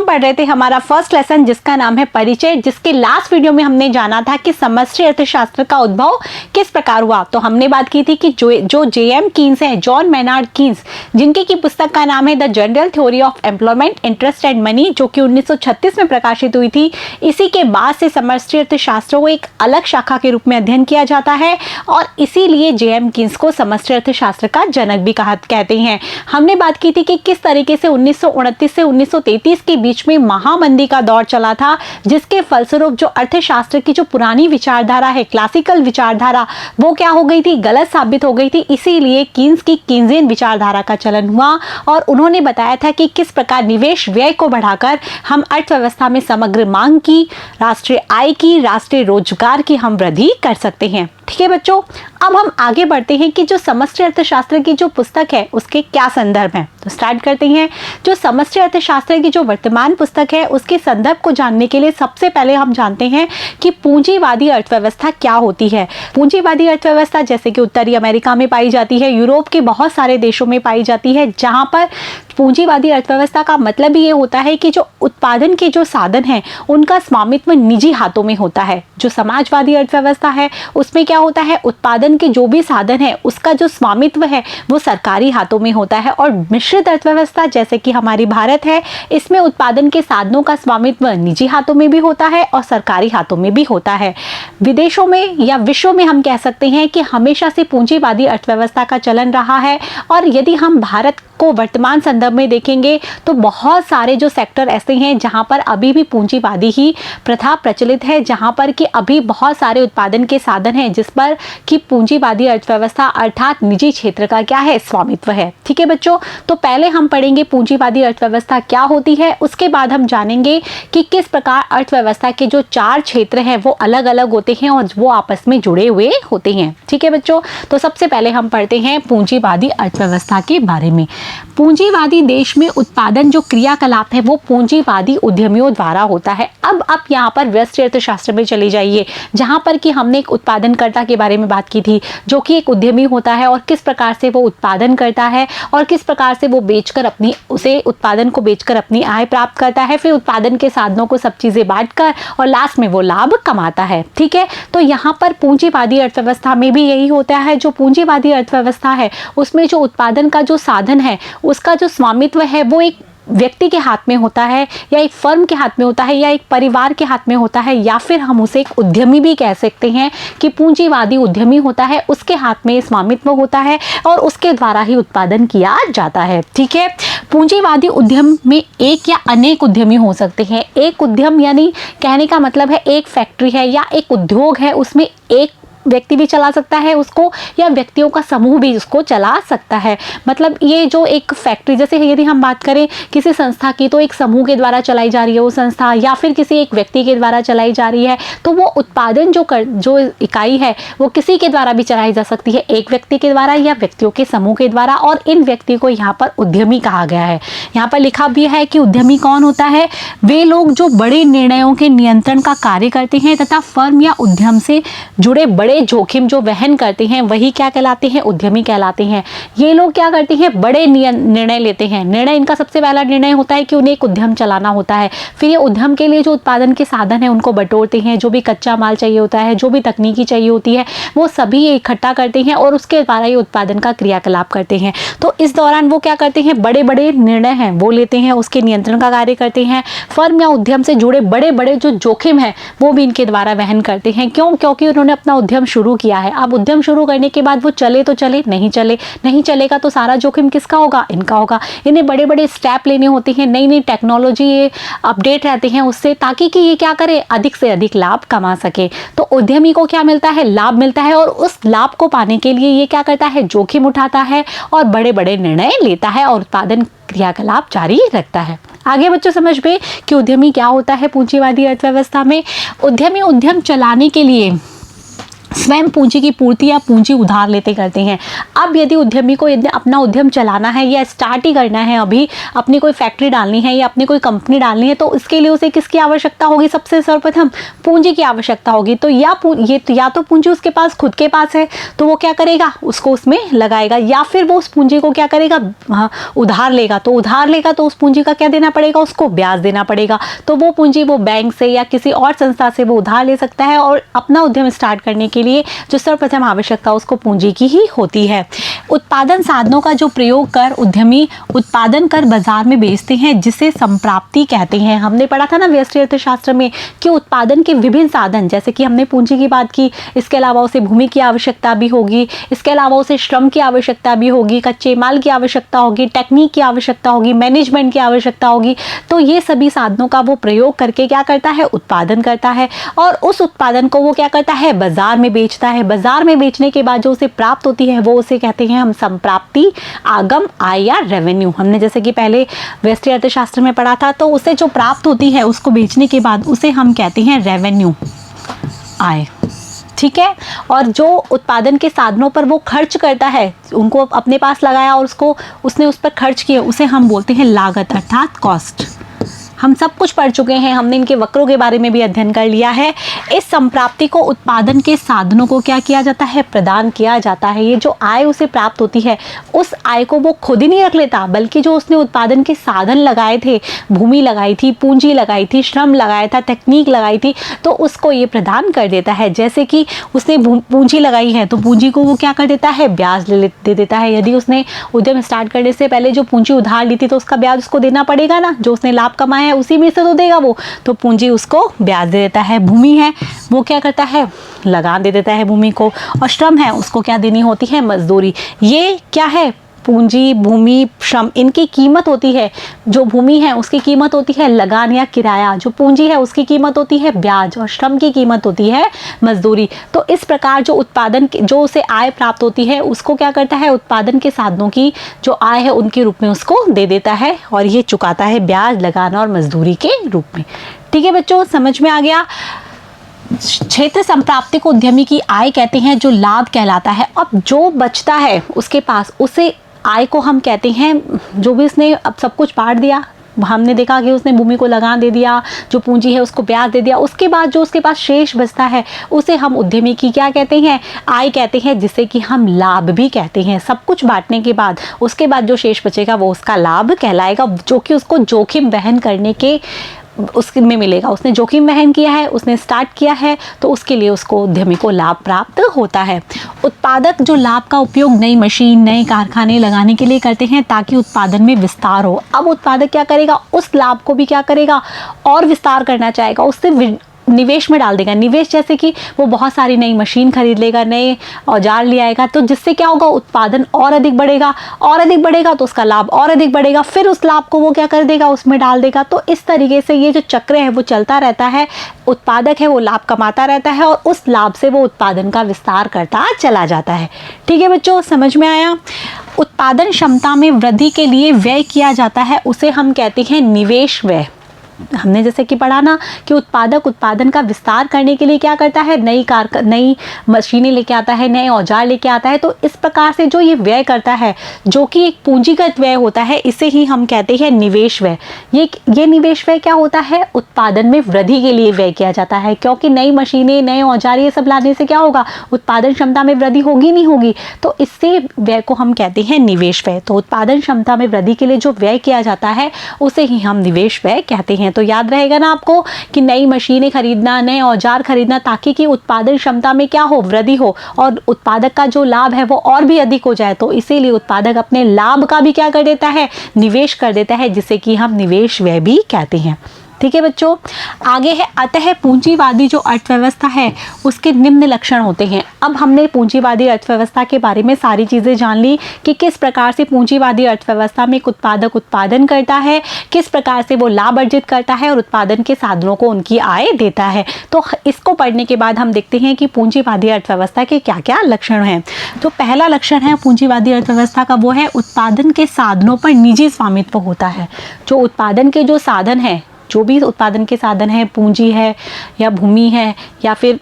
पढ़ रहे थे हमारा फर्स्ट लेसन जिसका नाम है परिचय, जिसके लास्ट वीडियो में हमने जाना था कि समष्टि अर्थशास्त्र का उद्भव किस प्रकार हुआ। तो हमने बात की थी कि जो J.M. कीन्स है, जॉन मैनार्ड कीन्स, जिनकी की पुस्तक का नाम है the general theory of employment, interest and money, जो कि 1936 में प्रकाशित हुई थी। इसी के बाद से समष्टि अर्थशास्त्र को एक अलग शाखा के रूप में अध्ययन किया जाता है और इसीलिए J.M. कीन्स को समष्टि अर्थशास्त्र का जनक भी कहते हैं। हमने बात की थी कि किस तरीके से 1929 से 1933 के बीच में महामंदी का दौर चला था, जिसके फलस्वरूप जो अर्थशास्त्र की जो पुरानी विचारधारा है, क्लासिकल विचारधारा, वो क्या हो गई थी, गलत साबित हो गई थी। इसीलिए कीन्स की कीन्सियन विचारधारा का चलन हुआ और उन्होंने बताया था कि किस प्रकार निवेश व्यय को बढ़ाकर हम अर्थव्यवस्था में समग्र मांग की, राष्ट्रीय आय की, राष्ट्रीय रोजगार की हम वृद्धि कर सकते हैं। ठीक है बच्चों, अब हम आगे बढ़ते हैं कि जो समष्टि अर्थशास्त्र की जो पुस्तक है उसके क्या संदर्भ हैं। तो स्टार्ट करते हैं। जो समष्टि अर्थशास्त्र की जो वर्तमान पुस्तक है उसके संदर्भ को जानने के लिए सबसे पहले हम जानते हैं कि पूंजीवादी अर्थव्यवस्था क्या होती है। पूंजीवादी अर्थव्यवस्था जैसे कि उत्तरी अमेरिका में पाई जाती है, यूरोप के बहुत सारे देशों में पाई जाती है, जहां पर पूंजीवादी अर्थव्यवस्था का मतलब ये होता है कि जो उत्पादन के जो साधन हैं उनका स्वामित्व निजी हाथों में होता है। जो समाजवादी अर्थव्यवस्था है उसमें क्या होता है, उत्पादन के जो भी साधन है उसका जो स्वामित्व है वो सरकारी हाथों में होता है। और मिश्रित अर्थव्यवस्था जैसे कि हमारी भारत है, इसमें उत्पादन के साधनों का स्वामित्व निजी हाथों में भी होता है और सरकारी हाथों में भी होता है। विदेशों में या विश्व में हम कह सकते हैं कि हमेशा से पूंजीवादी अर्थव्यवस्था का चलन रहा है। और यदि हम भारत को वर्तमान संदर्भ में देखेंगे तो बहुत सारे जो सेक्टर ऐसे हैं जहां पर अभी भी पूंजीवादी ही प्रथा प्रचलित है, जहां पर कि अभी बहुत सारे उत्पादन के साधन हैं जिस पर कि पूंजीवादी अर्थव्यवस्था अर्थात निजी क्षेत्र का क्या है, स्वामित्व है। ठीक है बच्चों, तो पहले हम पढ़ेंगे पूंजीवादी अर्थव्यवस्था क्या होती है, उसके बाद हम जानेंगे कि किस प्रकार अर्थव्यवस्था के जो 4 क्षेत्र हैं वो अलग अलग होते हैं और वो आपस में जुड़े हुए होते हैं। ठीक है बच्चों, तो सबसे पहले हम पढ़ते हैं पूंजीवादी अर्थव्यवस्था के बारे में। पूंजीवादी देश में उत्पादन जो क्रियाकलाप है वो पूंजीवादी उद्यमियों द्वारा होता है। अब आप यहाँ पर व्यष्टि अर्थशास्त्र में चले जाइए, जहाँ पर कि हमने एक उत्पादनकर्ता के बारे में बात की थी, जो कि एक उद्यमी होता है और किस प्रकार से वो उत्पादन करता है और किस प्रकार से वो बेचकर अपनी उसे उत्पादन को बेचकर अपनी आय प्राप्त करता है, फिर उत्पादन के साधनों को सब चीज़ें बांटकर और लास्ट में वो लाभ कमाता है। ठीक है, तो यहाँ पर पूंजीवादी अर्थव्यवस्था में भी यही होता है। जो पूंजीवादी अर्थव्यवस्था है उसमें जो उत्पादन का जो साधन है उसका जो स्वामित्व है वो एक व्यक्ति के हाथ में होता है या एक फर्म के हाथ में होता है या एक परिवार के हाथ में होता है, या फिर हम उसे एक उद्यमी भी कह सकते हैं कि पूंजीवादी उद्यमी होता है, उसके हाथ में स्वामित्व होता है और उसके द्वारा ही उत्पादन किया जाता है। ठीक है, पूंजीवादी उद्यम में एक या अनेक उद्यमी हो सकते हैं। एक उद्यम यानी कहने का मतलब है एक फैक्ट्री है या एक उद्योग है, उसमें एक व्यक्ति भी चला सकता है उसको या व्यक्तियों का समूह भी उसको चला सकता है। मतलब ये जो एक फैक्ट्री, जैसे यदि हम बात करें किसी संस्था की, तो एक समूह के द्वारा चलाई जा रही है वो संस्था या फिर किसी एक व्यक्ति के द्वारा चलाई जा रही है, तो वो उत्पादन जो इकाई है वो किसी के द्वारा भी चलाई जा सकती है, एक व्यक्ति के द्वारा या व्यक्तियों के समूह के द्वारा। और इन व्यक्ति को यहाँ पर उद्यमी कहा गया है। यहाँ पर लिखा भी है कि उद्यमी कौन होता है, वे लोग जो बड़े निर्णयों के नियंत्रण का कार्य करते हैं तथा फर्म या उद्यम से जुड़े बड़े जोखिम जो वहन करते हैं वही क्या कहलाते हैं, उद्यमी कहलाते हैं। ये लोग क्या करते हैं, बड़े निर्णय लेते हैं। निर्णय इनका सबसे पहला निर्णय होता है कि उन्हें एक उद्यम चलाना होता है। फिर ये उद्यम के लिए जो उत्पादन के साधन है उनको बटोरते हैं, जो भी कच्चा माल चाहिए होता है, जो भी तकनीकी चाहिए होती है, वो सभी इकट्ठा करते हैं और उसके द्वारा ये उत्पादन का क्रियाकलाप करते हैं। तो इस दौरान वो क्या करते हैं, बड़े बड़े निर्णय हैं वो लेते हैं, उसके नियंत्रण का कार्य करते हैं। फर्म या उद्यम से जुड़े बड़े बड़े जो जोखिम है वो भी इनके द्वारा वहन करते हैं। क्यों? क्योंकि उन्होंने अपना उद्यम शुरू किया है। अब उद्यम शुरू करने के बाद वो चले तो चले, नहीं चलेगा तो सारा जोखिम किसका होगा, इनका होगा। इन्हें बड़े बड़े स्टेप लेने होते हैं, नई नई टेक्नोलॉजी अपडेट रहते हैं उससे, ताकि कि ये क्या करे, अधिक से अधिक लाभ कमा सके। तो उद्यमी को क्या मिलता है, लाभ मिलता है और उस लाभ को पाने के लिए ये क्या करता है, जोखिम उठाता है और बड़े बड़े निर्णय लेता है और उत्पादन क्रियाकलाप जारी रखता है। आगे बच्चों समझ में कि उद्यमी क्या होता है पूंजीवादी अर्थव्यवस्था में। उद्यमी उद्यम चलाने के लिए स्वयं पूंजी की पूर्ति या पूंजी उधार लेते करते हैं। अब यदि उद्यमी को यदि अपना उद्यम चलाना है या स्टार्ट ही करना है, अभी अपनी कोई फैक्ट्री डालनी है या अपनी कोई कंपनी डालनी है, तो इसके लिए उसे किसकी आवश्यकता होगी? सबसे सर्वप्रथम पूंजी की आवश्यकता होगी। तो या तो पूंजी उसके पास खुद के पास है तो वो क्या करेगा, उसको उसमें लगाएगा, या फिर वो उस पूंजी को क्या करेगा, उधार लेगा। तो उधार लेगा तो उस पूंजी का क्या देना पड़ेगा, उसको ब्याज देना पड़ेगा। तो वो पूंजी वो बैंक से या किसी और संस्था से वो उधार ले सकता है और अपना उद्यम स्टार्ट करने के लिए जो सर्वप्रथम आवश्यकता उसको पूंजी की ही होती है। उत्पादन साधनों का जो प्रयोग कर उद्यमी उत्पादन कर बाजार में बेचते हैं, जिसे संप्राप्ति कहते हैं। हमने पढ़ा था ना व्यष्टि अर्थशास्त्र में कि उत्पादन के विभिन्न साधन, जैसे कि हमने पूंजी की बात की, इसके अलावा उसे भूमि की आवश्यकता भी होगी, इसके अलावा उसे श्रम की आवश्यकता भी होगी, कच्चे माल की आवश्यकता होगी, टेक्निक की आवश्यकता होगी, मैनेजमेंट की आवश्यकता होगी। तो ये सभी साधनों का वो प्रयोग करके क्या करता है, उत्पादन करता है, और उस उत्पादन को वो क्या करता है, बाजार में बेचता है। बाजार में बेचने के बाद जो उसे प्राप्त होती है वो उसे कहते हैं हम संप्राप्ति, आगम, आय या रेवेन्यू। हमने जैसे कि पहले व्यष्टि अर्थशास्त्र में पढ़ा था, तो उसे जो प्राप्त होती है उसको बेचने के बाद उसे हम कहते हैं रेवेन्यू, आय। ठीक है। और जो उत्पादन के साधनों पर वो खर्च करता है, उनको अपने पास लगाया और उसने उस पर खर्च किया, उसे हम बोलते हैं लागत अर्थात कॉस्ट। हम सब कुछ पढ़ चुके हैं, हमने इनके वक्रों के बारे में भी अध्ययन कर लिया है। इस संप्राप्ति को उत्पादन के साधनों को क्या किया जाता है, प्रदान किया जाता है। ये जो आय उसे प्राप्त होती है, उस आय को वो खुद ही नहीं रख लेता, बल्कि जो उसने उत्पादन के साधन लगाए थे, भूमि लगाई थी, पूंजी लगाई थी, श्रम लगाया था, तकनीक लगाई थी, तो उसको ये प्रदान कर देता है। जैसे कि उसने पूंजी लगाई है तो पूंजी को वो क्या कर देता है, ब्याज दे देता है। यदि उसने उद्यम स्टार्ट करने से पहले जो पूंजी उधार ली थी तो उसका ब्याज उसको देना पड़ेगा ना, जो उसने लाभ कमाया है उसी में से तो देगा वो, तो पूंजी उसको ब्याज दे देता है। भूमि है वो क्या करता है, लगान दे देता है भूमि को, और श्रम है उसको क्या देनी होती है, मजदूरी। ये क्या है, पूंजी, भूमि, श्रम, इनकी कीमत होती है। जो भूमि है उसकी कीमत होती है लगान या किराया, जो पूंजी है उसकी कीमत होती है ब्याज, और श्रम की कीमत होती है मजदूरी। तो इस प्रकार जो उत्पादन जो उसे आय प्राप्त होती है उसको क्या करता है, उत्पादन के साधनों की जो आय है उनके रूप में उसको दे देता है, और ये चुकाता है ब्याज, लगान और मजदूरी के रूप में। ठीक है बच्चों, समझ में आ गया। क्षेत्र संप्राप्ति को उद्यमी की आय कहते हैं, जो लाभ कहलाता है। अब जो बचता है उसके पास, उसे आय को हम कहते हैं। जो भी उसने अब सब कुछ बांट दिया, हमने देखा कि उसने भूमि को लगान दे दिया, जो पूंजी है उसको ब्याज दे दिया, उसके बाद जो उसके पास शेष बचता है उसे हम उद्यमी की क्या कहते हैं, आय कहते हैं, जिसे कि हम लाभ भी कहते हैं। सब कुछ बांटने के बाद उसके बाद जो शेष बचेगा वो उसका लाभ कहलाएगा, जो कि उसको जोखिम वहन करने के उसमें मिलेगा। उसने जोखिम वहन किया है, उसने स्टार्ट किया है, तो उसके लिए उसको उद्यमी को लाभ प्राप्त होता है। उत्पादक जो लाभ का उपयोग नई मशीन, नए कारखाने लगाने के लिए करते हैं ताकि उत्पादन में विस्तार हो। अब उत्पादक क्या करेगा, उस लाभ को भी क्या करेगा, और विस्तार करना चाहेगा, उससे निवेश में डाल देगा। निवेश जैसे कि वो बहुत सारी नई मशीन खरीद लेगा, नए औजार ले आएगा, तो जिससे क्या होगा, उत्पादन और अधिक बढ़ेगा, और अधिक बढ़ेगा तो उसका लाभ और अधिक बढ़ेगा, फिर उस लाभ को वो क्या कर देगा, उसमें डाल देगा। तो इस तरीके से ये जो चक्र है वो चलता रहता है। उत्पादक है वो लाभ कमाता रहता है और उस लाभ से वो उत्पादन का विस्तार करता चला जाता है। ठीक है बच्चों, समझ में आया। उत्पादन क्षमता में वृद्धि के लिए व्यय किया जाता है, उसे हम कहते हैं निवेश व्यय। हमने जैसे कि पढ़ा ना कि उत्पादक उत्पादन का विस्तार करने के लिए क्या करता है, नई मशीनें लेके आता है, नए औजार लेके आता है। तो इस प्रकार से जो ये व्यय करता है, जो कि एक पूंजीगत व्यय होता है, इसे ही हम कहते हैं निवेश व्यय। ये निवेश व्यय क्या होता है, उत्पादन में वृद्धि के लिए व्यय किया जाता है, क्योंकि नई मशीनें, नए औजार ये सब लाने से क्या होगा, उत्पादन क्षमता में वृद्धि होगी नहीं होगी, तो इससे व्यय को हम कहते हैं निवेश व्यय। तो उत्पादन क्षमता में वृद्धि के लिए जो व्यय किया जाता है उसे ही हम निवेश व्यय कहते हैं। तो याद रहेगा ना आपको कि नई मशीनें खरीदना, नए औजार खरीदना, ताकि कि उत्पादन क्षमता में क्या हो, वृद्धि हो, और उत्पादक का जो लाभ है वो और भी अधिक हो जाए। तो इसीलिए उत्पादक अपने लाभ का भी क्या कर देता है, निवेश कर देता है, जिसे कि हम निवेश व्यय भी कहते हैं। ठीक है बच्चों, आगे है अतः पूंजीवादी जो अर्थव्यवस्था है उसके निम्न लक्षण होते हैं। अब हमने पूंजीवादी अर्थव्यवस्था के बारे में सारी चीज़ें जान ली कि किस प्रकार से पूंजीवादी अर्थव्यवस्था में एक उत्पादक उत्पादन करता है, किस प्रकार से वो लाभ अर्जित करता है और उत्पादन के साधनों को उनकी आय देता है। तो इसको पढ़ने के बाद हम देखते हैं कि पूंजीवादी अर्थव्यवस्था के क्या क्या लक्षण हैं। तो पहला लक्षण है पूंजीवादी अर्थव्यवस्था का, वो है उत्पादन के साधनों पर निजी स्वामित्व होता है। जो उत्पादन के जो साधन है, जो भी उत्पादन के साधन है, पूंजी है या भूमि है या फिर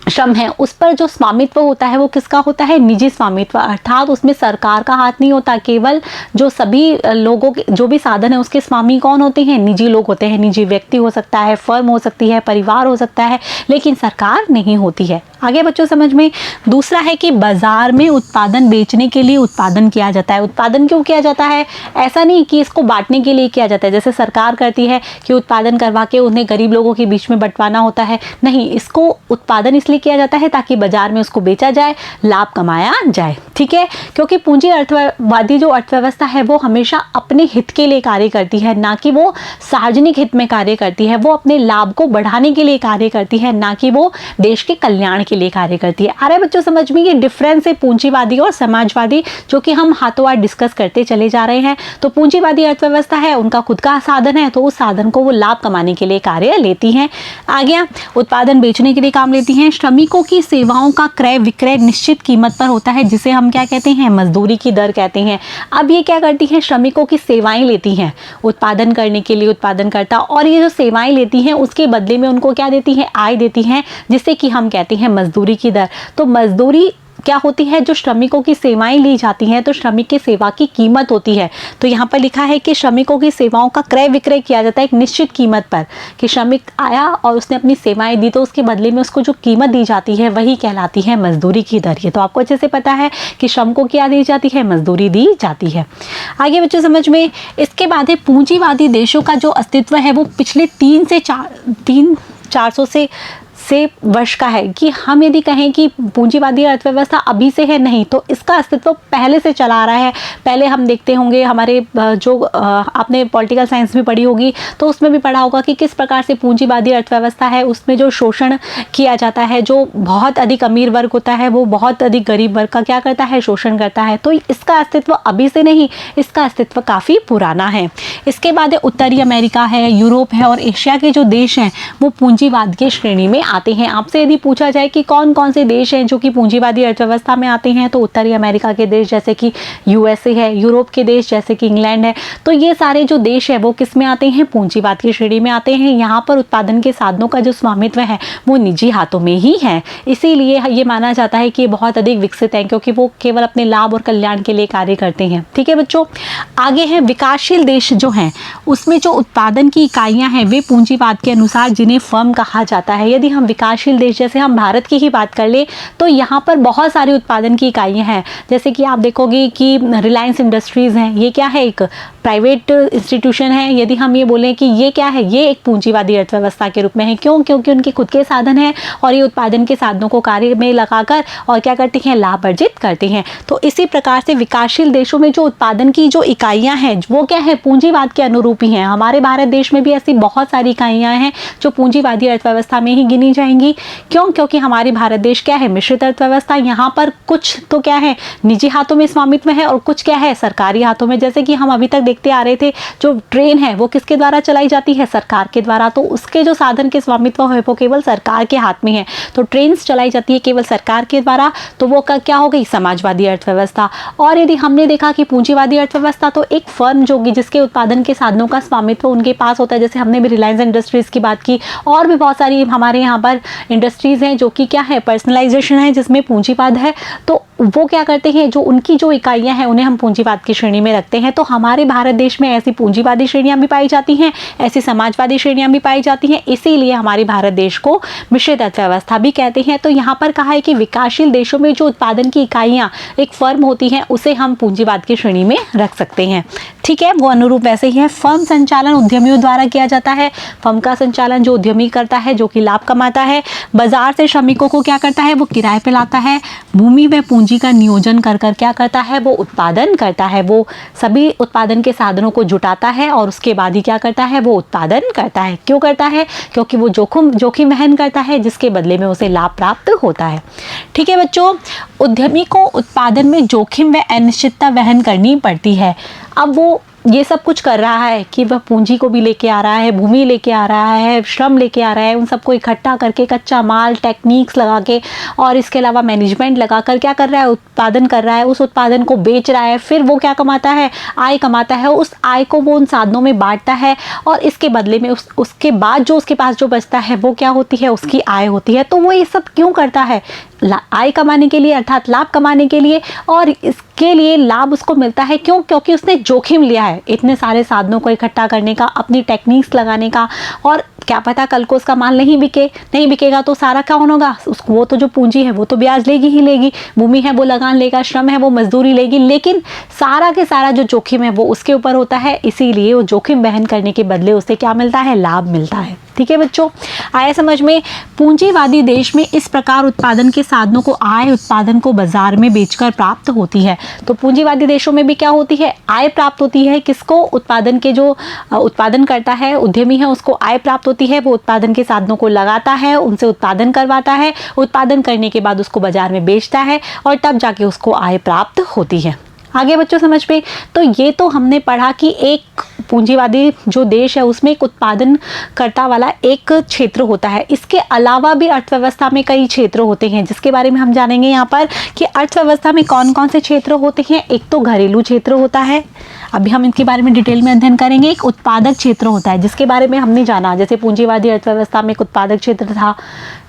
श्रम है उस पर जो स्वामित्व होता है वो किसका होता है, निजी स्वामित्व, अर्थात उसमें सरकार का हाथ नहीं होता। केवल जो सभी लोगों के जो भी साधन है उसके स्वामी कौन होते हैं, निजी लोग होते हैं। निजी व्यक्ति हो सकता है, फर्म हो सकती है, परिवार हो सकता है, लेकिन सरकार नहीं होती है। आगे बच्चों समझ में। दूसरा है कि बाजार में उत्पादन बेचने के लिए उत्पादन किया जाता है। उत्पादन क्यों किया जाता है, ऐसा नहीं कि इसको बांटने के लिए किया जाता है जैसे सरकार करती है कि उत्पादन करवा के उन्हें गरीब लोगों के बीच में बंटवाना होता है। नहीं, इसको उत्पादन इसलिए किया जाता है ताकि बाजार में उसको बेचा जाए, लाभ कमाया जाए। ठीक है, क्योंकि पूंजी अर्थवादी जो अर्थव्यवस्था है वो हमेशा अपने हित के लिए कार्य करती है, ना कि वो सार्वजनिक हित में कार्य करती है। वो अपने लाभ को बढ़ाने के लिए कार्य करती है, ना कि वो देश के कल्याण के लिए कार्य करती है। आ रहा है बच्चों समझ में, ये डिफरेंस है पूंजीवादी और समाजवादी, जो कि हम हाथों हाथ डिस्कस करते चले जा रहे हैं। तो पूंजीवादी अर्थव्यवस्था है, उनका खुद का साधन है, तो उस साधन को वो लाभ कमाने के लिए कार्य लेती हैं। आगे उत्पादन बेचने के लिए काम लेती हैं। श्रमिकों की सेवाओं का क्रय विक्रय निश्चित कीमत पर होता है, जिसे हम क्या कहते हैं, मजदूरी की दर कहते हैं। अब ये क्या करती हैं, श्रमिकों की सेवाएं लेती हैं उत्पादन करने के लिए, उत्पादनकर्ता, और ये जो सेवाएं लेती हैं उसके बदले में उनको क्या देती हैं, आय देती हैं, जिससे कि हम कहते हैं मजदूरी की दर। तो मजदूरी क्या होती है, जो श्रमिकों की सेवाएं ली जाती हैं तो श्रमिक की सेवा की कीमत होती है। तो यहाँ पर लिखा है कि श्रमिकों की सेवाओं का क्रय विक्रय किया जाता है एक निश्चित कीमत पर, कि श्रमिक आया और उसने अपनी सेवाएं दी तो उसके बदले में उसको जो कीमत दी जाती है वही कहलाती है मजदूरी की दर। ये तो आपको अच्छे से पता है कि श्रम को क्या दी जाती है, मजदूरी दी जाती है। आगे बच्चों समझ में। इसके बाद है पूंजीवादी देशों का जो अस्तित्व है वो पिछले 300 से वर्ष का है। कि हम यदि कहें कि पूंजीवादी अर्थव्यवस्था अभी से है, नहीं, तो इसका अस्तित्व पहले से चला आ रहा है। पहले हम देखते होंगे हमारे जो आपने पॉलिटिकल साइंस भी पढ़ी होगी तो उसमें भी पढ़ा होगा कि किस प्रकार से पूंजीवादी अर्थव्यवस्था है उसमें जो शोषण किया जाता है, जो बहुत अधिक अमीर वर्ग होता है वो बहुत अधिक गरीब वर्ग का क्या करता है, शोषण करता है। तो इसका अस्तित्व अभी से नहीं, इसका अस्तित्व काफ़ी पुराना है। इसके बाद उत्तरी अमेरिका है, यूरोप है और एशिया के जो देश हैं वो पूंजीवाद की श्रेणी में आते हैं। आपसे यदि पूछा जाए कि कौन कौन से देश हैं जो कि पूंजीवादी अर्थव्यवस्था में आते हैं, तो उत्तरी अमेरिका के देश जैसे कि यूएसए है, यूरोप के देश जैसे कि इंग्लैंड है, तो ये सारे जो देश है वो किस में आते हैं, पूंजीवाद की श्रेणी में आते हैं। यहाँ पर उत्पादन के साधनों का जो स्वामित्व है वो निजी हाथों में ही है, इसीलिए ये माना जाता है कि ये बहुत अधिक विकसित है, क्योंकि वो केवल अपने लाभ और कल्याण के लिए कार्य करते हैं। ठीक है बच्चों। आगे है विकासशील देश जो हैं उसमें जो उत्पादन की इकाइयाँ हैं वे पूंजीवाद के अनुसार जिन्हें फर्म कहा जाता है। यदि हम विकासशील देश जैसे हम भारत की ही बात कर ले तो यहाँ पर बहुत सारी उत्पादन की इकाइयाँ हैं, जैसे कि आप देखोगे कि रिलायंस इंडस्ट्रीज़ हैं, ये क्या है, एक प्राइवेट इंस्टीट्यूशन है। यदि हम ये बोलें कि ये क्या है, ये एक पूंजीवादी अर्थव्यवस्था के रूप में है। क्यों? क्योंकि उनके खुद के साधन हैं और ये उत्पादन के साधनों को कार्य में लगाकर और क्या करते हैं, लाभ अर्जित करते हैं। तो इसी प्रकार से विकासशील देशों में जो उत्पादन की जो इकाइयाँ हैं वो क्या है, पूंजीवाद के अनुरूप ही हैं। हमारे भारत देश में भी ऐसी बहुत सारी इकाइयाँ हैं जो पूंजीवादी अर्थव्यवस्था में ही गिनी जाएंगी। क्यों? क्योंकि हमारी भारत देश क्या है, मिश्रित अर्थव्यवस्था। यहाँ पर कुछ तो क्या है, निजी हाथों में स्वामित्व है और कुछ क्या है, सरकारी हाथों में। जैसे कि हम अभी तक देखते आ रहे थे, जो ट्रेन है वो किसके द्वारा चलाई जाती है, सरकार के द्वारा। तो उसके जो साधन के स्वामित्व है वो केवल सरकार के हाथ में है। तो ट्रेन चलाई जाती है केवल सरकार के द्वारा, तो वो क्या हो गई, समाजवादी अर्थव्यवस्था। और यदि हमने देखा कि पूंजीवादी अर्थव्यवस्था तो एक फर्म जो होगी जिसके उत्पादन के साधनों का स्वामित्व उनके पास होता है, जैसे हमने भी रिलायंस इंडस्ट्रीज की बात की, और भी बहुत सारी हमारे यहाँ पर इंडस्ट्रीज हैं जो कि क्या है, पर्सनलाइजेशन है, जिसमें पूंजीवाद है। तो वो क्या करते हैं, जो उनकी जो इकाइयां हैं उन्हें हम पूंजीवाद की श्रेणी में रखते हैं। तो हमारे भारत देश में ऐसी पूंजीवादी श्रेणियां भी पाई जाती हैं, ऐसी समाजवादी श्रेणियां भी पाई जाती हैं, इसीलिए हमारे भारत देश को मिश्रित अर्थव्यवस्था भी कहते हैं। तो यहाँ पर कहा है कि विकासशील देशों में जो उत्पादन की इकाइयां एक फर्म होती हैं उसे हम पूंजीवाद की श्रेणी में रख सकते हैं। ठीक है, वो अनुरूप वैसे ही है। फर्म संचालन उद्यमियों द्वारा किया जाता है। फर्म का संचालन जो उद्यमी करता है, जो कि लाभ कमाता है। बाजार से श्रमिकों को क्या करता है, वो किराए पे लाता है। भूमि व पूंजी का नियोजन कर क्या करता है, वो उत्पादन करता है। वो सभी उत्पादन के साधनों को जुटाता है और उसके बाद ही क्या करता है, वो उत्पादन करता है। क्यों करता है? क्योंकि वो जोखिम वहन करता है, जिसके बदले में उसे लाभ प्राप्त होता है। ठीक है बच्चों, उद्यमी को उत्पादन में जोखिम व अनिश्चितता वहन करनी पड़ती है। अब वो ये सब कुछ कर रहा है कि वह पूंजी को भी लेके आ रहा है, भूमि लेके आ रहा है, श्रम लेके आ रहा है, उन सबको इकट्ठा करके कच्चा माल टेक्निक्स लगा के और इसके अलावा मैनेजमेंट लगा कर क्या कर रहा है, उत्पादन कर रहा है, उस उत्पादन को बेच रहा है, फिर वो क्या कमाता है, आय कमाता है, उस आय को वो उन साधनों में बांटता है और इसके बदले में उसके बाद जो उसके पास जो बचता है वो क्या होती है, उसकी आय होती है। तो वो ये सब क्यों करता है, आय कमाने के लिए अर्थात लाभ कमाने के लिए, और इसके लिए लाभ उसको मिलता है क्यों, क्योंकि उसने जोखिम लिया है इतने सारे साधनों को इकट्ठा करने का, अपनी टेक्निक्स लगाने का, और क्या पता कल को उसका माल नहीं बिकेगा तो सारा क्या होगा, उसको वो तो जो पूंजी है वो तो ब्याज लेगी ही लेगी, भूमि है वो लगान लेगा, श्रम है वो मजदूरी लेगी, लेकिन सारा के सारा जो जोखिम है वो उसके ऊपर होता है। इसीलिए वो जोखिम वहन करने के बदले उसे क्या मिलता है, लाभ मिलता है। ठीक है बच्चों, आया समझ में। पूंजीवादी देश में इस प्रकार उत्पादन के साधनों को आय उत्पादन को बाजार में बेचकर प्राप्त होती है। तो पूंजीवादी देशों में भी क्या होती है, आय प्राप्त होती है। किसको, उत्पादन के जो उत्पादन करता है उद्यमी है उसको आय प्राप्त होती है, वो उत्पादन के साधनों को लगाता है, उनसे उत्पादन करवाता है, उत्पादन करने के बाद उसको बाजार में बेचता है और तब जाके उसको आय प्राप्त होती है। आगे बच्चों समझ पे, तो ये तो हमने पढ़ा कि एक पूंजीवादी जो देश है उसमें एक उत्पादन करता वाला एक क्षेत्र होता है। इसके अलावा भी अर्थव्यवस्था में कई क्षेत्र होते हैं जिसके बारे में हम जानेंगे यहाँ पर कि अर्थव्यवस्था में कौन कौन से क्षेत्र होते हैं। एक तो घरेलू क्षेत्र होता है, अभी हम इनके बारे में डिटेल में अध्ययन करेंगे। एक उत्पादक क्षेत्र होता है जिसके बारे में हमने जाना, जैसे पूंजीवादी अर्थव्यवस्था में एक उत्पादक क्षेत्र था,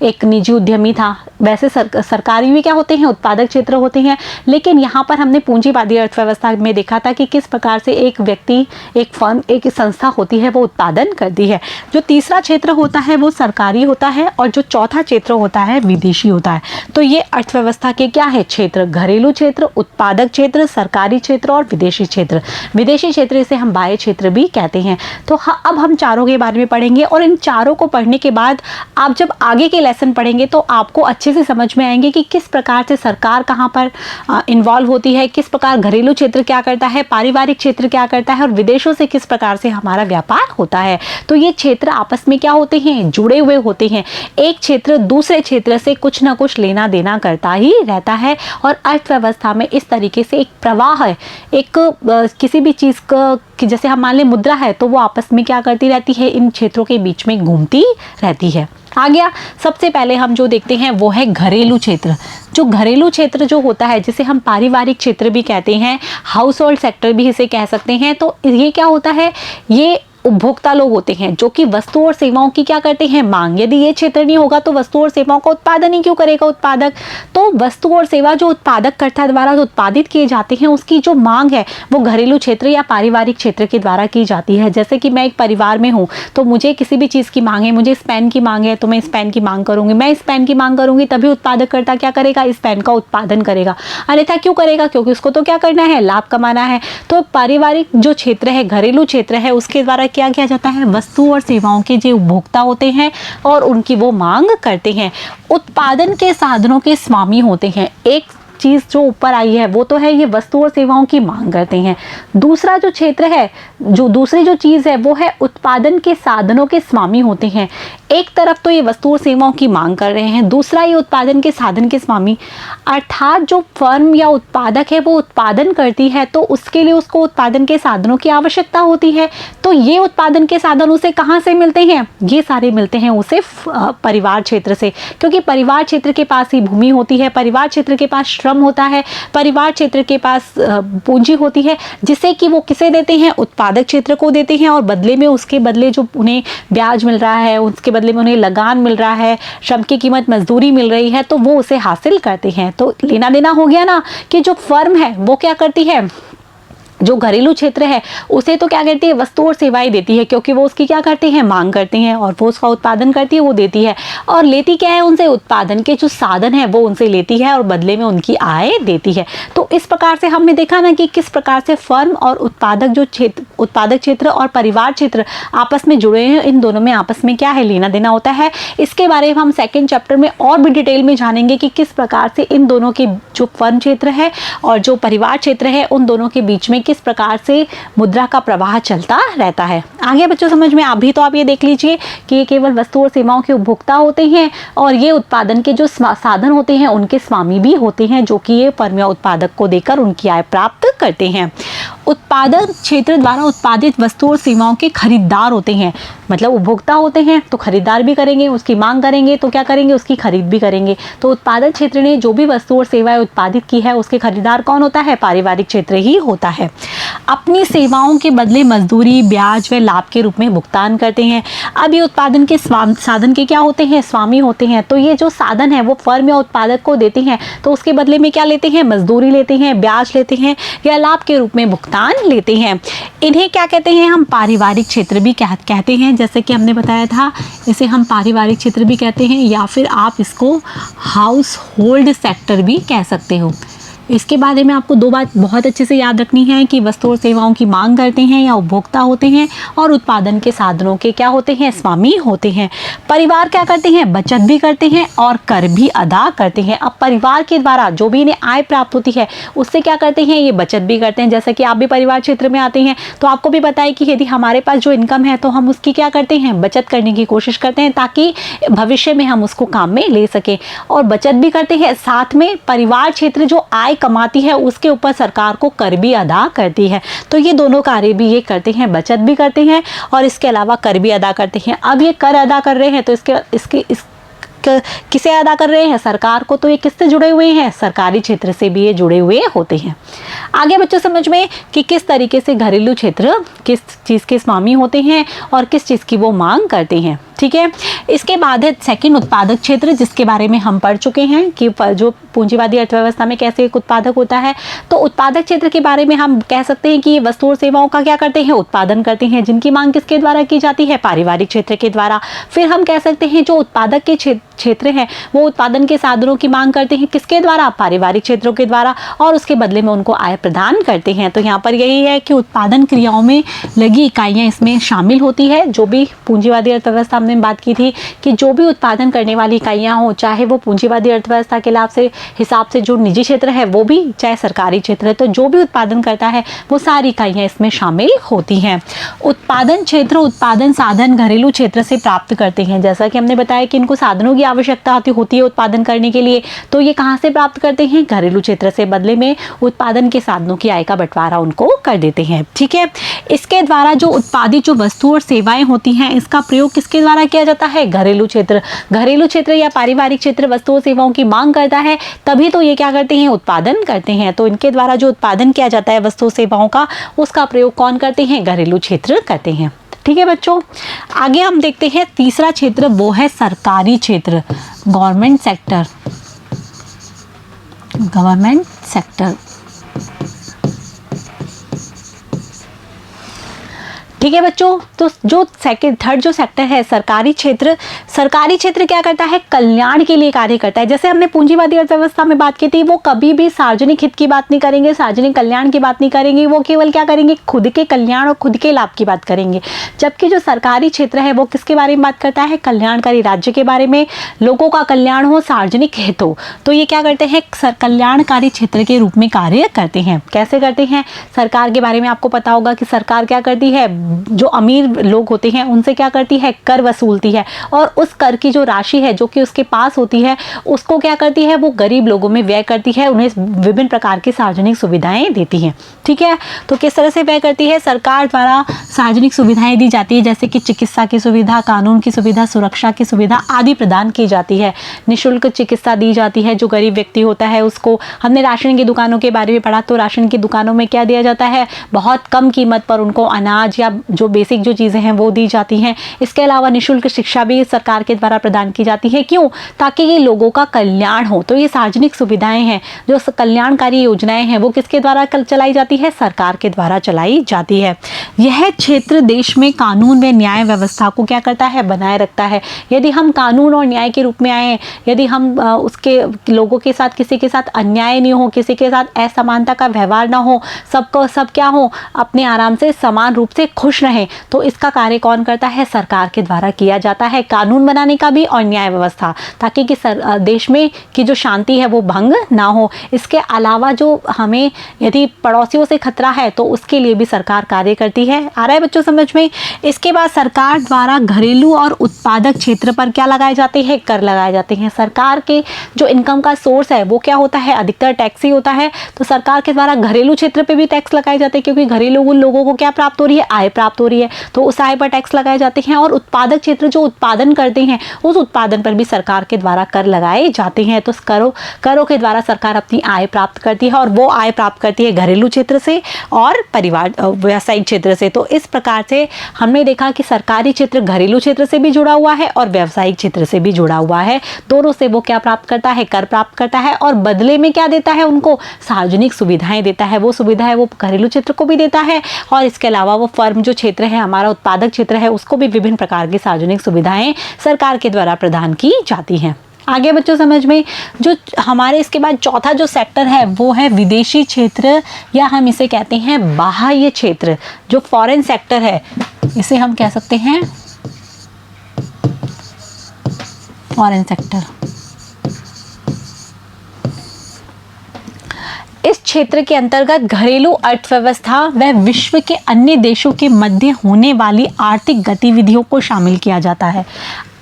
एक निजी उद्यमी था, वैसे सरकारी भी क्या होते हैं, उत्पादक क्षेत्र होते हैं। लेकिन यहाँ पर हमने पूंजीवादी अर्थव्यवस्था में देखा था कि किस प्रकार से एक व्यक्ति, एक फर्म, एक संस्था होती है वो उत्पादन करती है। जो तीसरा क्षेत्र होता है वो सरकारी होता है और जो चौथा क्षेत्र होता है विदेशी होता है। तो ये अर्थव्यवस्था के क्या है क्षेत्र, घरेलू क्षेत्र, उत्पादक क्षेत्र, सरकारी क्षेत्र और विदेशी क्षेत्र। विदेशी क्षेत्र इसे हम बाह्य क्षेत्र भी कहते हैं। तो अब हम चारों के बारे में पढ़ेंगे और इन चारों को पढ़ने के बाद आप जब आगे के लेसन पढ़ेंगे तो आपको अच्छे से समझ में आएंगे कि किस प्रकार से सरकार कहाँ पर इन्वॉल्व होती है, किस प्रकार घरेलू क्षेत्र क्या करता है, पारिवारिक क्षेत्र क्या करता है और विदेशों से किस प्रकार से हमारा व्यापार होता है। तो ये क्षेत्र आपस में क्या होते हैं, जुड़े हुए होते हैं। एक क्षेत्र दूसरे क्षेत्र से कुछ ना कुछ लेना देना करता ही रहता है और अर्थव्यवस्था में इस तरीके से एक प्रवाह है। एक किसी भी चीज़ का कि जैसे हम मान लें मुद्रा है तो वो आपस में क्या करती रहती है, इन क्षेत्रों के बीच में घूमती रहती है। आ गया, सबसे पहले हम जो देखते हैं वो है घरेलू क्षेत्र। जो घरेलू क्षेत्र जो होता है जिसे हम पारिवारिक क्षेत्र भी कहते हैं, हाउस होल्ड सेक्टर भी इसे कह सकते हैं। तो ये क्या होता है, ये उपभोक्ता लोग होते हैं जो कि वस्तु और सेवाओं की क्या करते हैं, मांग। यदि ये क्षेत्र नहीं होगा तो वस्तु और सेवाओं का उत्पादन ही क्यों करेगा उत्पादक। तो वस्तु और सेवा जो उत्पादककर्ता द्वारा जो उत्पादित किए जाते हैं उसकी जो मांग है वो घरेलू क्षेत्र या पारिवारिक क्षेत्र के द्वारा की जाती है। जैसे कि मैं एक परिवार में हूँ तो मुझे किसी भी चीज़ की मांग है, मुझे इस पेन की मांग है तो मैं इस पेन की मांग करूँगी, मैं इस पेन की मांग करूँगी तभी उत्पादककर्ता क्या करेगा, इस पेन का उत्पादन करेगा। अन्यथा क्यों करेगा, क्योंकि उसको तो क्या करना है, लाभ कमाना है। तो पारिवारिक जो क्षेत्र है, घरेलू क्षेत्र है, उसके द्वारा क्या किया जाता है, वस्तु और सेवाओं के जो उपभोक्ता होते हैं और उनकी वो मांग करते हैं, उत्पादन के साधनों के स्वामी होते हैं। एक चीज़ जो ऊपर आई है वो तो है ये वस्तु और सेवाओं की मांग करते हैं। दूसरा जो क्षेत्र है, जो दूसरी जो चीज़ है वो है उत्पादन के साधनों के स्वामी होते हैं। एक तरफ तो ये वस्तु और सेवाओं की मांग कर रहे हैं, दूसरा ये उत्पादन के साधन के स्वामी, अर्थात जो फर्म या उत्पादक है वो उत्पादन करती है तो उसके लिए उसको उत्पादन के साधनों की आवश्यकता होती है। तो ये उत्पादन के साधन उसे कहाँ से मिलते हैं, ये सारे मिलते हैं उसे परिवार क्षेत्र से, क्योंकि परिवार क्षेत्र के पास ही भूमि होती है, परिवार क्षेत्र के पास श्रम होता है, परिवार क्षेत्र के पास पूंजी होती है, जिसे कि वो किसे देते हैं, उत्पादक क्षेत्र को देते हैं और बदले में उसके बदले जो उन्हें ब्याज मिल रहा है, उसके बदले में उन्हें लगान मिल रहा है, श्रम की कीमत मजदूरी मिल रही है, तो वो उसे हासिल करते हैं। तो लेना देना हो गया ना, कि जो फर्म है वो क्या करती है, जो घरेलू क्षेत्र है उसे तो क्या करती है, वस्तु और सेवाएं देती है, क्योंकि वो उसकी क्या करते हैं, मांग करते हैं और वो उसका उत्पादन करती है, वो देती है। और लेती क्या है उनसे, उत्पादन के जो साधन है वो उनसे लेती है और बदले में उनकी आय देती है। तो इस प्रकार से हमने देखा ना कि किस प्रकार से फर्म और उत्पादक जो क्षेत्र, उत्पादक क्षेत्र और परिवार क्षेत्र आपस में जुड़े हैं, इन दोनों में आपस में क्या है, लेना देना होता है। इसके बारे में हम सेकेंड चैप्टर में और भी डिटेल में जानेंगे कि किस प्रकार से इन दोनों के जो फर्म क्षेत्र है और जो परिवार क्षेत्र है उन दोनों के बीच में किस प्रकार से मुद्रा का प्रवाह चलता रहता है। आगे बच्चों समझ में, अभी तो आप ये देख लीजिए कि ये केवल वस्तु और सेवाओं के उपभोक्ता होते हैं और ये उत्पादन के जो साधन होते हैं उनके स्वामी भी होते हैं, जो कि ये फर्म या उत्पादक को देकर उनकी आय प्राप्त करते हैं। उत्पादन क्षेत्र द्वारा उत्पादित वस्तुओं और सेवाओं के खरीदार होते हैं, मतलब उपभोक्ता होते हैं तो खरीदार भी करेंगे, उसकी मांग करेंगे तो क्या करेंगे, उसकी खरीद भी करेंगे। तो उत्पादन क्षेत्र ने जो भी वस्तु और सेवाएं उत्पादित की है उसके खरीदार कौन होता है, पारिवारिक क्षेत्र ही होता है। अपनी सेवाओं के बदले मजदूरी, ब्याज व लाभ के रूप में भुगतान करते हैं। अब ये उत्पादन के साधन के क्या होते हैं, स्वामी होते हैं। तो ये जो साधन है वो फर्म या उत्पादक को देते हैं, तो उसके बदले में क्या लेते हैं, मजदूरी लेते हैं, ब्याज लेते हैं या लाभ के रूप में भुगतान लेते हैं। इन्हें क्या कहते हैं, हम पारिवारिक क्षेत्र भी कहते हैं, जैसे कि हमने बताया था, इसे हम पारिवारिक क्षेत्र भी कहते हैं या फिर आप इसको हाउस होल्ड सेक्टर भी कह सकते हो। इसके बारे में आपको दो बात बहुत अच्छे से याद रखनी है कि वस्तु और सेवाओं की मांग करते हैं या उपभोक्ता होते हैं, और उत्पादन के साधनों के क्या होते हैं, स्वामी होते हैं। परिवार क्या करते हैं, बचत भी करते हैं और कर भी अदा करते हैं। अब परिवार के द्वारा जो भी इन्हें आय प्राप्त होती है उससे क्या करते हैं, ये बचत भी करते हैं। जैसे कि आप भी परिवार क्षेत्र में आते हैं तो आपको भी पता है कि यदि हमारे पास जो इनकम है तो हम उसकी क्या करते हैं, बचत करने की कोशिश करते हैं ताकि भविष्य में हम उसको काम में ले सकें, और बचत भी करते हैं। साथ में परिवार क्षेत्र जो आय कमाती है उसके ऊपर सरकार को कर भी अदा करती है। तो ये दोनों कार्य भी ये करते हैं, बचत भी करते हैं और इसके अलावा कर भी अदा करते हैं। अब ये कर अदा कर रहे हैं तो किसे अदा कर रहे हैं, सरकार को। तो ये किससे जुड़े हुए हैं, सरकारी क्षेत्र से भी ये जुड़े हुए होते हैं। आगे बच्चों समझ में कि किस तरीके से घरेलू क्षेत्र किस चीज़ के स्वामी होते हैं और किस चीज़ की वो मांग करते हैं। ठीक है, इसके बाद है सेकंड उत्पादक क्षेत्र, जिसके बारे में हम पढ़ चुके हैं कि जो पूंजीवादी अर्थव्यवस्था में कैसे एक उत्पादक होता है। तो उत्पादक क्षेत्र के बारे में हम कह सकते हैं कि ये वस्तु और सेवाओं का क्या करते हैं, उत्पादन करते हैं, जिनकी मांग किसके द्वारा की जाती है, पारिवारिक क्षेत्र के द्वारा। फिर हम कह सकते हैं जो उत्पादक के क्षेत्र हैं वो उत्पादन के साधनों की मांग करते हैं, किसके द्वारा, पारिवारिक क्षेत्रों के द्वारा, और उसके बदले में उनको आय प्रदान करते हैं। तो यहाँ पर यही है कि उत्पादन क्रियाओं में लगी इकाइयाँ इसमें शामिल होती है। जो भी पूंजीवादी अर्थव्यवस्था हमने बात की थी कि जो भी उत्पादन करने वाली इकाइयाँ हो, चाहे वो पूंजीवादी अर्थव्यवस्था के लाभ से हिसाब से जो निजी क्षेत्र है वो भी, चाहे सरकारी क्षेत्र है, तो जो भी उत्पादन करता है वो सारी इकाइयाँ इसमें शामिल होती हैं। उत्पादन क्षेत्र उत्पादन साधन घरेलू क्षेत्र से प्राप्त करते हैं। जैसा कि हमने बताया कि इनको साधनों की आवश्यकता होती है उत्पादन करने के लिए, तो ये कहाँ से प्राप्त करते हैं, घरेलू क्षेत्र से। बदले में उत्पादन के साधनों की आय का बंटवारा उनको कर देते हैं। ठीक है, इसके द्वारा जो उत्पादित जो वस्तु और सेवाएं होती हैं इसका प्रयोग किसके द्वारा किया जाता है, घरेलू क्षेत्र। घरेलू क्षेत्र या पारिवारिक क्षेत्र वस्तुओं और सेवाओं की मांग करता है, तभी तो ये क्या करते हैं, उत्पादन करते हैं। तो इनके द्वारा जो उत्पादन किया जाता है वस्तुओं सेवाओं का, उसका प्रयोग कौन करते हैं, घरेलू क्षेत्र करते हैं। ठीक है बच्चों, आगे हम देखते हैं तीसरा क्षेत्र, वो है सरकारी क्षेत्र, गवर्नमेंट सेक्टर। गवर्नमेंट सेक्टर, ठीक है बच्चों। तो जो थर्ड जो सेक्टर है सरकारी क्षेत्र, सरकारी क्षेत्र क्या करता है, कल्याण के लिए कार्य करता है। जैसे हमने पूंजीवादी अर्थव्यवस्था में बात की थी, वो कभी भी सार्वजनिक हित की बात नहीं करेंगे, सार्वजनिक कल्याण की बात नहीं करेंगे, वो केवल क्या करेंगे, खुद के कल्याण और खुद के लाभ की बात करेंगे। जबकि जो सरकारी क्षेत्र है वो किसके बारे में बात करता है, कल्याणकारी राज्य के बारे में, लोगों का कल्याण हो, सार्वजनिक हित हो। तो ये क्या करते हैं, कल्याणकारी क्षेत्र के रूप में कार्य करते हैं। कैसे करते हैं, सरकार के बारे में आपको पता होगा कि सरकार क्या करती है, जो अमीर लोग होते हैं उनसे क्या करती है, कर वसूलती है, और उस कर की जो राशि है जो कि उसके पास होती है उसको क्या करती है, वो गरीब लोगों में व्यय करती है, उन्हें विभिन्न प्रकार की सार्वजनिक सुविधाएं देती हैं। ठीक है, तो किस तरह से व्यय करती है, सरकार द्वारा सार्वजनिक सुविधाएं दी जाती है, जैसे कि चिकित्सा की सुविधा, कानून की सुविधा, सुरक्षा की सुविधा आदि प्रदान की जाती है। निःशुल्क चिकित्सा दी जाती है, जो गरीब व्यक्ति होता है उसको। हमने राशन की दुकानों के बारे में पढ़ा, तो राशन की दुकानों में क्या दिया जाता है, बहुत कम कीमत पर उनको अनाज या जो बेसिक जो चीज़ें हैं वो दी जाती हैं। इसके अलावा निःशुल्क शिक्षा भी सरकार के द्वारा प्रदान की जाती है। क्यों, ताकि ये लोगों का कल्याण हो। तो ये सार्वजनिक सुविधाएं हैं, जो कल्याणकारी योजनाएं हैं, वो किसके द्वारा चलाई जाती है, सरकार के द्वारा चलाई जाती है। यह क्षेत्र देश में कानून व न्याय व्यवस्था को क्या करता है, बनाए रखता है। यदि हम कानून और न्याय के रूप में आए, यदि हम उसके लोगों के साथ किसी के साथ अन्याय नहीं हो, किसी के साथ असमानता का व्यवहार ना हो, सबको सब क्या हो, अपने आराम से समान रूप से खुश खुश रहें, तो इसका कार्य कौन करता है? सरकार के द्वारा किया जाता है, कानून बनाने का भी और न्याय व्यवस्था, ताकि कि देश में की जो शांति है वो भंग ना हो। इसके अलावा जो हमें यदि पड़ोसियों से खतरा है तो उसके लिए भी सरकार कार्य करती है। आ रहा है बच्चों समझ में? इसके बाद सरकार द्वारा घरेलू और उत्पादक क्षेत्र पर क्या लगाए जाते हैं? कर लगाए जाते हैं। सरकार के जो इनकम का सोर्स है वो क्या होता है? अधिकतर टैक्स ही होता है। तो सरकार के द्वारा घरेलू क्षेत्र पे भी टैक्स लगाए जाते हैं, क्योंकि घरेलू लोगों को क्या प्राप्त हो रही है? आय प्राप्त हो रही है, तो उस आय पर टैक्स लगाए जाते हैं। और उत्पादक क्षेत्र जो उत्पादन करते हैं उस उत्पादन पर भी सरकार के द्वारा कर लगाए जाते हैं। तो करों के द्वारा सरकार अपनी आय प्राप्त करती है, और वो आय प्राप्त करती है घरेलू क्षेत्र से और परिवार व्यावसायिक क्षेत्र से। तो इस प्रकार से हमने देखा कि सरकारी क्षेत्र घरेलू क्षेत्र से भी जुड़ा हुआ है और व्यावसायिक क्षेत्र से भी जुड़ा हुआ है। दोनों से वो क्या प्राप्त करता है? कर प्राप्त करता है, और बदले में क्या देता है उनको? सार्वजनिक सुविधाएं देता है। वो सुविधाएं वो घरेलू क्षेत्र को भी देता है, और इसके अलावा वो फर्म जो क्षेत्र है हमारा उत्पादक क्षेत्र है उसको भी विभिन्न प्रकार की सार्वजनिक सुविधाएं सरकार के द्वारा प्रदान की जाती हैं। आगे बच्चों समझ में, जो हमारे इसके बाद चौथा जो सेक्टर है वो है विदेशी क्षेत्र, या हम इसे कहते हैं बाह्य क्षेत्र। जो फॉरेन सेक्टर है इसे हम कह सकते हैं फॉरेन सेक्टर। इस क्षेत्र के अंतर्गत घरेलू अर्थव्यवस्था व विश्व के अन्य देशों के मध्य होने वाली आर्थिक गतिविधियों को शामिल किया जाता है।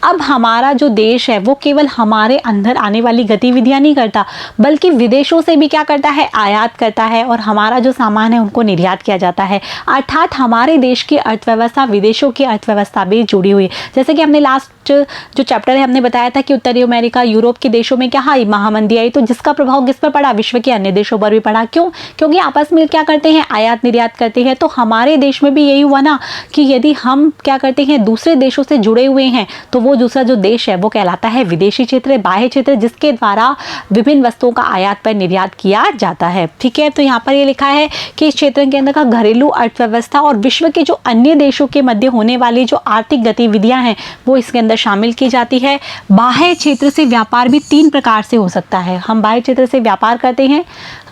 अब हमारा जो देश है वो केवल हमारे अंदर आने वाली गतिविधियां नहीं करता, बल्कि विदेशों से भी क्या करता है? आयात करता है, और हमारा जो सामान है उनको निर्यात किया जाता है। अर्थात हमारे देश की अर्थव्यवस्था विदेशों की अर्थव्यवस्था भी जुड़ी हुई है। जैसे कि हमने लास्ट जो चैप्टर है हमने बताया था कि उत्तरी अमेरिका, यूरोप के देशों में क्या आई? महामंदी आई। तो जिसका प्रभाव किस पर पड़ा? विश्व के अन्य देशों पर भी पड़ा। क्यों? क्योंकि आपस में क्या करते हैं? आयात निर्यात करते हैं। तो हमारे देश में भी यही हुआ ना कि यदि हम क्या करते हैं? दूसरे देशों से जुड़े हुए हैं, तो वो दूसरा जो देश है वो कहलाता है विदेशी क्षेत्र, बाह्य क्षेत्र, जिसके द्वारा विभिन्न वस्तुओं का आयात पर निर्यात किया जाता है। ठीक है, तो यहाँ पर ये लिखा है कि इस क्षेत्र के अंदर का घरेलू अर्थव्यवस्था और विश्व के जो अन्य देशों के मध्य होने वाली जो आर्थिक गतिविधियां हैं वो इसके अंदर शामिल की जाती है। बाह्य क्षेत्र से व्यापार भी 3 प्रकार से हो सकता है। हम बाह्य क्षेत्र से व्यापार करते हैं,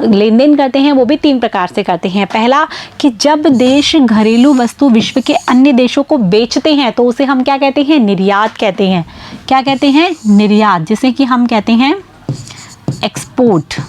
लेन देन करते हैं, वो भी 3 प्रकार से करते हैं। पहला कि जब देश घरेलू वस्तु विश्व के अन्य देशों को बेचते हैं तो उसे हम क्या कहते हैं? निर्यात कहते हैं। क्या कहते हैं? निर्यात, जिसे कि हम कहते हैं एक्सपोर्ट।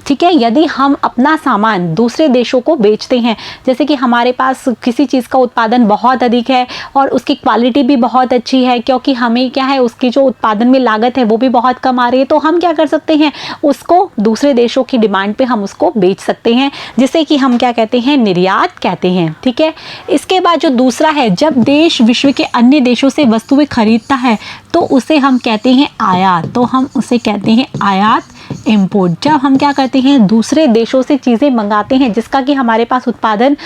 ठीक है, यदि हम अपना सामान दूसरे देशों को बेचते हैं, जैसे कि हमारे पास किसी चीज़ का उत्पादन बहुत अधिक है और उसकी क्वालिटी भी बहुत अच्छी है, क्योंकि हमें क्या है उसकी जो उत्पादन में लागत है वो भी बहुत कम आ रही है, तो हम क्या कर सकते हैं? उसको दूसरे देशों की डिमांड पे हम उसको बेच सकते हैं, जिसे कि हम क्या कहते हैं? निर्यात कहते हैं। ठीक है, इसके बाद जो दूसरा है, जब देश विश्व के अन्य देशों से वस्तुएं खरीदता है तो उसे हम कहते हैं आयात। तो हम उसे कहते हैं आयात, इंपोर्ट। जब हम क्या करते हैं? दूसरे देशों से चीज़ें मंगाते हैं जिसका कि हमारे पास उत्पादन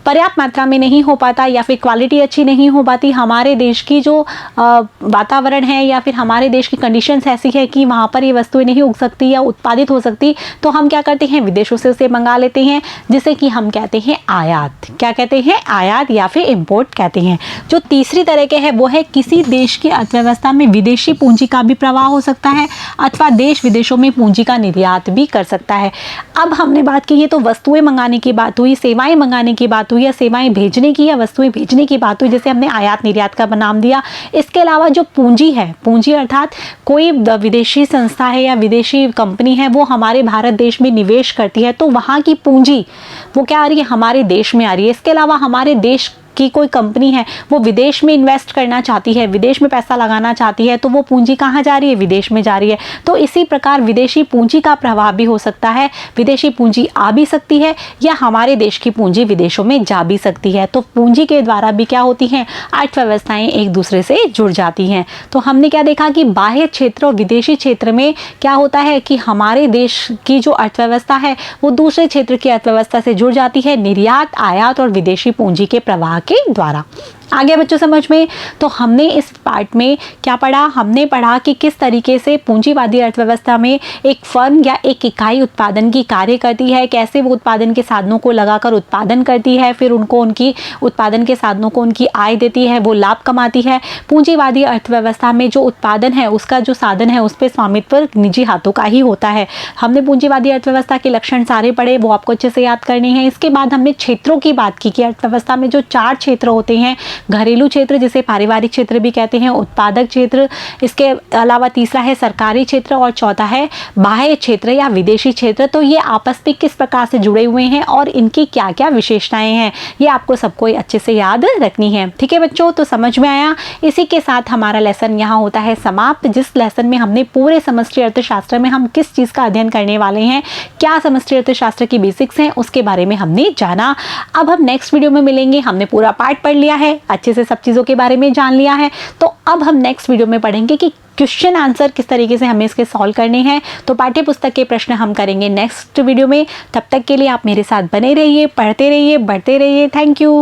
पर्याप्त मात्रा में नहीं हो पाता, या फिर क्वालिटी अच्छी नहीं हो पाती, हमारे देश की जो वातावरण है या फिर हमारे देश की कंडीशंस ऐसी है कि वहाँ पर ये वस्तुएं नहीं उग सकती या उत्पादित हो सकती, तो हम क्या करते हैं? विदेशों से उसे मंगा लेते हैं, जिसे कि हम कहते हैं आयात। क्या कहते हैं? आयात या फिर इंपोर्ट कहते हैं। जो तीसरी तरह के है वो है किसी देश की अर्थव्यवस्था में विदेशी पूंजी का भी प्रवाह हो सकता है, अथवा देश विदेशों में पूंजी का निर्यात भी कर सकता है। अब हमने बात की, ये तो वस्तुएं मंगाने की बात हुई, सेवाएं मंगाने की बात हुई, या सेवाएं भेजने की या वस्तुएं भेजने की बात हुई, जैसे हमने आयात निर्यात का नाम दिया। इसके अलावा जो पूंजी है, पूंजी अर्थात कोई विदेशी संस्था है या विदेशी कंपनी है वो हमारे भारत देश में निवेश करती है, तो वहाँ की पूंजी वो क्या आ रही है? हमारे देश में आ रही है। इसके अलावा हमारे देश की कोई कंपनी है वो विदेश में इन्वेस्ट करना चाहती है, विदेश में पैसा लगाना चाहती है, तो वो पूंजी कहाँ जा रही है? विदेश में जा रही है। तो इसी प्रकार विदेशी पूंजी का प्रभाव भी हो सकता है। विदेशी पूंजी आ भी सकती है या हमारे देश की पूंजी विदेशों में जा भी सकती है। तो पूंजी के द्वारा भी क्या होती हैं? अर्थव्यवस्थाएं एक दूसरे से जुड़ जाती हैं। तो हमने क्या देखा कि बाह्य क्षेत्र और विदेशी क्षेत्र में क्या होता है कि हमारे देश की जो अर्थव्यवस्था है वो दूसरे क्षेत्र की अर्थव्यवस्था से जुड़ जाती है, निर्यात, आयात और विदेशी पूंजी के प्रवाह के द्वारा। आगे बच्चों समझ में, तो हमने इस पार्ट में क्या पढ़ा? हमने पढ़ा कि किस तरीके से पूंजीवादी अर्थव्यवस्था में एक फर्म या एक इकाई उत्पादन की कार्य करती है, कैसे वो उत्पादन के साधनों को लगाकर उत्पादन करती है, फिर उनको उनकी उत्पादन के साधनों को उनकी आय देती है, वो लाभ कमाती है। पूंजीवादी अर्थव्यवस्था में जो उत्पादन है उसका जो साधन है उस पर स्वामित्व निजी हाथों का ही होता है। हमने पूंजीवादी अर्थव्यवस्था के लक्षण सारे पढ़े, वो आपको अच्छे से याद करने हैं। इसके बाद हमने क्षेत्रों की बात की कि अर्थव्यवस्था में जो 4 क्षेत्र होते हैं, घरेलू क्षेत्र जिसे पारिवारिक क्षेत्र भी कहते हैं, उत्पादक क्षेत्र, इसके अलावा तीसरा है सरकारी क्षेत्र और चौथा है बाह्य क्षेत्र या विदेशी क्षेत्र। तो ये आपस में किस प्रकार से जुड़े हुए हैं और इनकी क्या क्या विशेषताएं हैं, ये आपको सबको अच्छे से याद रखनी है। ठीक है बच्चों, तो समझ में आया। इसी के साथ हमारा लेसन यहाँ होता है समाप्त, जिस लेसन में हमने पूरे समष्टि अर्थशास्त्र में हम किस चीज़ का अध्ययन करने वाले हैं, क्या समष्टि अर्थशास्त्र की बेसिक्स हैं, उसके बारे में हमने जाना। अब हम नेक्स्ट वीडियो में मिलेंगे। हमने पूरा पार्ट पढ़ लिया है, अच्छे से सब चीज़ों के बारे में जान लिया है। तो अब हम नेक्स्ट वीडियो में पढ़ेंगे कि क्वेश्चन आंसर किस तरीके से हमें इसके सॉल्व करने हैं। तो पाठ्य पुस्तक के प्रश्न हम करेंगे नेक्स्ट वीडियो में। तब तक के लिए आप मेरे साथ बने रहिए, पढ़ते रहिए, बढ़ते रहिए। Thank you.